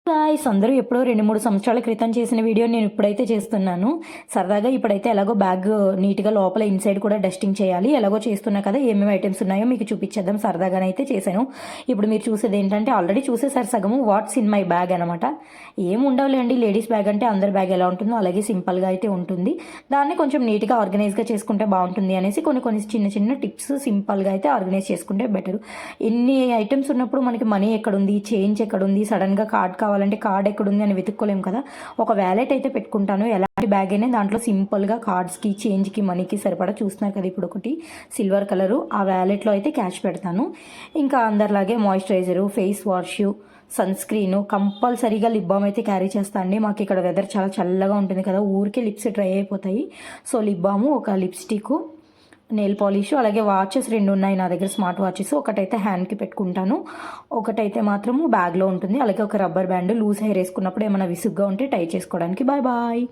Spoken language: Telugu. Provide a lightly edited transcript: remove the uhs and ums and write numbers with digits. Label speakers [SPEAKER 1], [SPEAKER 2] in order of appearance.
[SPEAKER 1] గాయ్స్ అందరూ ఎప్పుడో 2-3 సంవత్సరాల క్రితం చేసిన వీడియో నేను ఇప్పుడైతే చేస్తున్నాను. సరదాగా ఇప్పుడైతే ఎలాగో బ్యాగ్ నీట్గా లోపల ఇన్సైడ్ కూడా డస్టింగ్ చేయాలి. ఎలాగో చేస్తున్నా కదా, ఏమేమి ఐటమ్స్ ఉన్నాయో మీకు చూపించేద్దాం. సరదాగానైతే చేశాను. ఇప్పుడు మీరు చూసేది ఏంటంటే ఆల్రెడీ చూసేసారు సగము, వాట్స్ ఇన్ మై బ్యాగ్ అనమాట. ఏం ఉండవులేండి, లేడీస్ బ్యాగ్ అంటే అందరి బ్యాగ్ ఎలా ఉంటుందో అలాగే సింపుల్గా అయితే ఉంటుంది. దాన్ని కొంచెం నీట్గా ఆర్గనైజ్గా చేసుకుంటే బాగుంటుంది అనేసి కొన్ని చిన్న చిన్న టిప్స్ సింపుల్గా అయితే ఆర్గనైజ్ చేసుకుంటే బెటర్. ఎన్ని ఐటమ్స్ ఉన్నప్పుడు మనకి మనీ ఎక్కడుంది, చేంజ్ ఎక్కడుంది, సడన్గా కార్డ్ కావాలంటే కార్డ్ ఎక్కడుంది అని వెతుక్కోలేము కదా. ఒక వ్యాలెట్ అయితే పెట్టుకుంటాను. ఎలాంటి బ్యాగ్ అయినా దాంట్లో సింపుల్గా కార్డ్స్కి, చేంజ్కి, మనీకి సరిపడా చూస్తున్నారు కదా. ఇప్పుడు ఒకటి సిల్వర్ కలరు, ఆ వ్యాలెట్లో అయితే క్యాష్ పెడతాను. ఇంకా అందరిలాగే moisturiser, face wash, sunscreen, కంపల్సరీగా లిప్ బామ్ అయితే క్యారీ చేస్తా అండి. మాకు ఇక్కడ వెదర్ చాలా చల్లగా ఉంటుంది కదా, ఊరికే లిప్స్ డ్రై అయిపోతాయి. సో లిప్ బాము, ఒక లిప్స్టిక్, నెయిల్ పాలిష్, అలాగే వాచెస్ 2 ఉన్నాయి నా దగ్గర, స్మార్ట్ వాచెస్. ఒకటైతే హ్యాండ్కి పెట్టుకుంటాను, ఒకటైతే మాత్రము బ్యాగ్లో ఉంటుంది. అలాగే ఒక రబ్బర్ బ్యాండ్, లూజ్ హెయిర్ వేసుకున్నప్పుడు ఏమైనా విసుగ్గా ఉంటే టై చేసుకోవడానికి. Bye bye.